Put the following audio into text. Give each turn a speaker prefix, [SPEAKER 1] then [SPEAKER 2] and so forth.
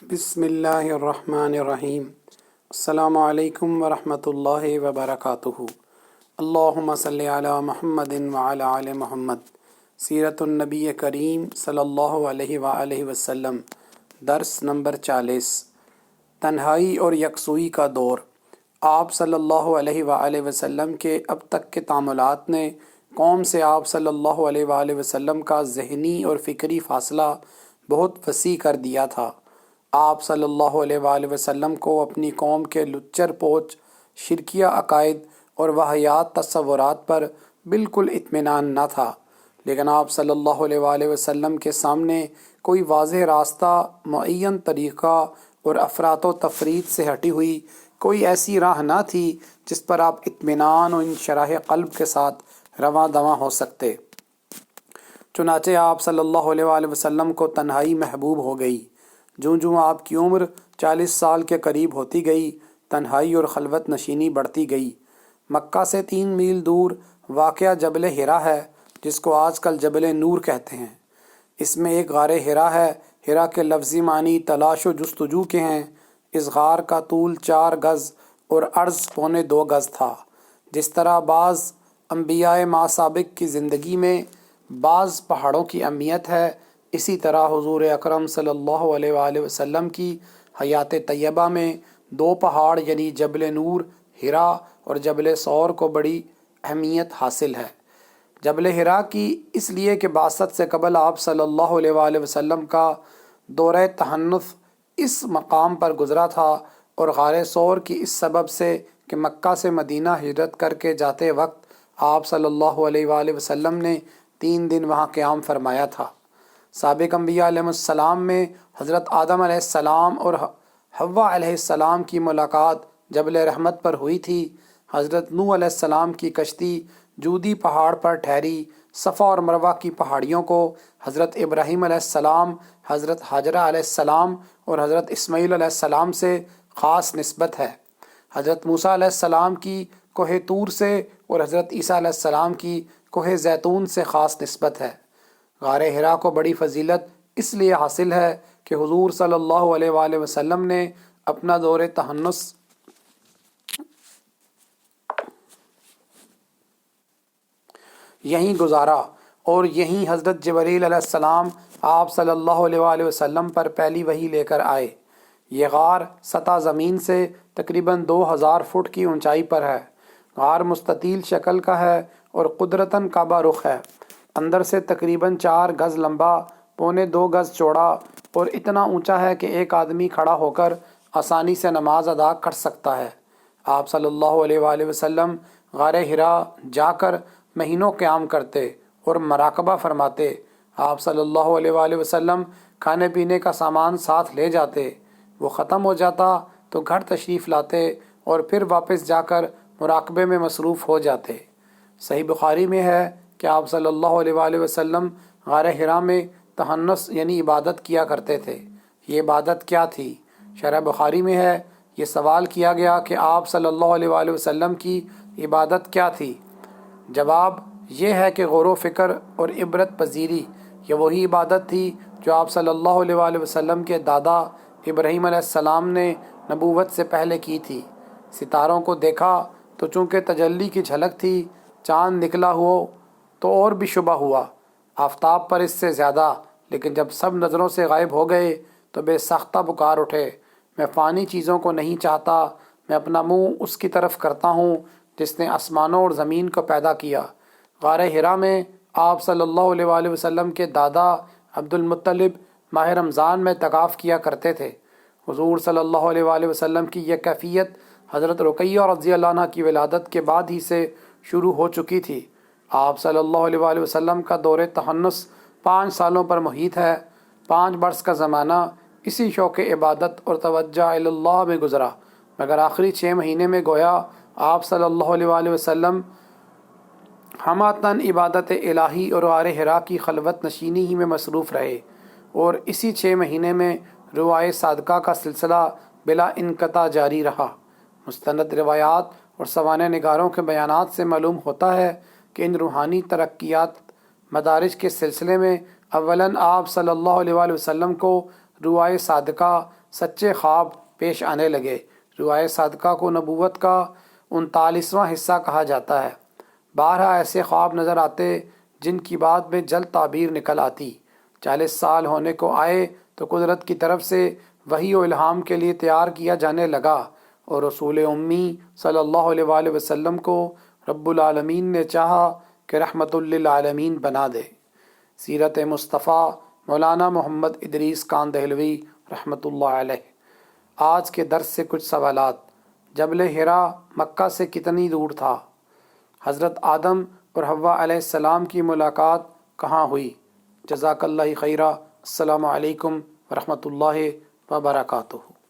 [SPEAKER 1] بسم اللہ الرحمن الرحیم۔ السلام علیکم ورحمۃ اللہ وبرکاتہ۔ اللہم صلی علی محمد وعلی آل محمد۔ سیرت النبی کریم صلی اللہ علیہ وآلہ وسلم، درس نمبر 40۔ تنہائی اور یکسوئی کا دور۔ آپ صلی اللہ علیہ وآلہ وسلم کے اب تک کے تعاملات نے قوم سے آپ صلی اللہ علیہ وآلہ وسلم کا ذہنی اور فکری فاصلہ بہت وسیع کر دیا تھا۔ آپ صلی اللہ علیہ وآلہ وسلم کو اپنی قوم کے لچر پوچ شرکیہ عقائد اور واہیات تصورات پر بالکل اطمینان نہ تھا، لیکن آپ صلی اللہ علیہ وآلہ وسلم کے سامنے کوئی واضح راستہ، معین طریقہ اور افراط و تفرید سے ہٹی ہوئی کوئی ایسی راہ نہ تھی جس پر آپ اطمینان و انشراح قلب کے ساتھ رواں دواں ہو سکتے۔ چنانچہ آپ صلی اللہ علیہ وآلہ وسلم کو تنہائی محبوب ہو گئی۔ جوں جوں آپ کی عمر 40 سال کے قریب ہوتی گئی، تنہائی اور خلوت نشینی بڑھتی گئی۔ مکہ سے 3 میل دور واقع جبل حرا ہے، جس کو آج کل جبل نور کہتے ہیں۔ اس میں ایک غار حرا ہے۔ حرا کے لفظی معنی تلاش و جستجو کے ہیں۔ اس غار کا طول 4 گز اور عرض 2.25 گز تھا۔ جس طرح بعض انبیاء ما سابق کی زندگی میں بعض پہاڑوں کی اہمیت ہے، اسی طرح حضور اکرم صلی اللہ علیہ وآلہ وسلم کی حیات طیبہ میں 2 پہاڑ یعنی جبل نور حرا اور جبل ثور کو بڑی اہمیت حاصل ہے۔ جبل حرا کی اس لیے کہ بعثت سے قبل آپ صلی اللہ علیہ وآلہ وسلم کا دورہ تحنث اس مقام پر گزرا تھا، اور غار ثور کی اس سبب سے کہ مکہ سے مدینہ ہجرت کر کے جاتے وقت آپ صلی اللہ علیہ وآلہ وسلم نے 3 دن وہاں قیام فرمایا تھا۔ سابق انبیاء علیہ السلام میں حضرت آدم علیہ السلام اور حوا علیہ السلام کی ملاقات جبل رحمت پر ہوئی تھی۔ حضرت نوح علیہ السلام کی کشتی جودی پہاڑ پر ٹھہری۔ صفا اور مروہ کی پہاڑیوں کو حضرت ابراہیم علیہ السلام، حضرت حاجرہ علیہ السلام اور حضرت اسماعیل علیہ السلام سے خاص نسبت ہے۔ حضرت موسیٰ علیہ السلام کی کوہ طور سے اور حضرت عیسیٰ علیہ السلام کی کوہ زیتون سے خاص نسبت ہے۔ غار حرا کو بڑی فضیلت اس لیے حاصل ہے کہ حضور صلی اللہ علیہ وآلہ وسلم نے اپنا دور تحنث یہیں گزارا، اور یہیں حضرت جبریل علیہ السلام آپ صلی اللہ علیہ وآلہ وسلم پر پہلی وحی لے کر آئے۔ یہ غار سطح زمین سے تقریباً 2000 فٹ کی اونچائی پر ہے۔ غار مستطیل شکل کا ہے اور قدرتاً کعبہ رخ ہے۔ اندر سے تقریباً 4 گز لمبا، 2.25 گز چوڑا اور اتنا اونچا ہے کہ ایک آدمی کھڑا ہو کر آسانی سے نماز ادا کر سکتا ہے۔ آپ صلی اللہ علیہ وآلہ وسلم غار حرا جا کر مہینوں قیام کرتے اور مراقبہ فرماتے۔ آپ صلی اللہ علیہ وآلہ وسلم کھانے پینے کا سامان ساتھ لے جاتے، وہ ختم ہو جاتا تو گھر تشریف لاتے اور پھر واپس جا کر مراقبے میں مصروف ہو جاتے۔ صحیح بخاری میں ہے کہ آپ صلی اللہ علیہ وآلہ وسلم غار حرا میں تحنث یعنی عبادت کیا کرتے تھے۔ یہ عبادت کیا تھی؟ شرح بخاری میں ہے، یہ سوال کیا گیا کہ آپ صلی اللہ علیہ وآلہ وسلم کی عبادت کیا تھی؟ جواب یہ ہے کہ غور و فکر اور عبرت پذیری۔ یہ وہی عبادت تھی جو آپ صلی اللہ علیہ وآلہ وسلم کے دادا ابراہیم علیہ السلام نے نبوت سے پہلے کی تھی۔ ستاروں کو دیکھا تو چونکہ تجلی کی جھلک تھی، چاند نکلا ہو تو اور بھی شبہ ہوا، آفتاب پر اس سے زیادہ، لیکن جب سب نظروں سے غائب ہو گئے تو بے ساختہ پکار اٹھے، میں فانی چیزوں کو نہیں چاہتا، میں اپنا منہ اس کی طرف کرتا ہوں جس نے آسمانوں اور زمین کو پیدا کیا۔ غار حرا میں آپ صلی اللہ علیہ وآلہ وسلم کے دادا عبد المطلب ماہ رمضان میں اعتکاف کیا کرتے تھے۔ حضور صلی اللہ علیہ وآلہ وسلم کی یہ کیفیت حضرت رقیہ رضی اللہ عنہ کی ولادت کے بعد ہی سے شروع ہو چکی تھی۔ آپ صلی اللہ علیہ وآلہ وسلم کا دور تحنث 5 سالوں پر محیط ہے۔ 5 برس کا زمانہ اسی شوق عبادت اور توجہ اللہ میں گزرا، مگر آخری 6 مہینے میں گویا آپ صلی اللہ علیہ وآلہ وسلم ہماتن عبادت الہی اور غار حرا کی خلوت نشینی ہی میں مصروف رہے، اور اسی 6 مہینے میں روایہ صادقہ کا سلسلہ بلا انقطاع جاری رہا۔ مستند روایات اور سوانح نگاروں کے بیانات سے معلوم ہوتا ہے کہ ان روحانی ترقیات مدارج کے سلسلے میں اولاً آپ صلی اللہ علیہ وآلہ وسلم کو روایہ صادقہ سچے خواب پیش آنے لگے۔ روائے صادقہ کو نبوت کا 39واں حصہ کہا جاتا ہے۔ بارہا ایسے خواب نظر آتے جن کی بعد میں جلد تعبیر نکل آتی۔ 40 سال ہونے کو آئے تو قدرت کی طرف سے وحی و الہام کے لیے تیار کیا جانے لگا، اور رسول امی صلی اللہ علیہ وآلہ وسلم کو رب العالمین نے چاہا کہ رحمت للعالمین بنا دے۔ سیرت مصطفیٰ مولانا محمد ادریس کاندہلوی رحمۃ اللہ علیہ۔ آج کے درس سے کچھ سوالات۔ جبل حرا مکہ سے کتنی دور تھا؟ حضرت آدم اور حوا علیہ السلام کی ملاقات کہاں ہوئی؟ جزاک اللہ خیرہ۔ السلام علیکم ورحمۃ اللہ وبرکاتہ۔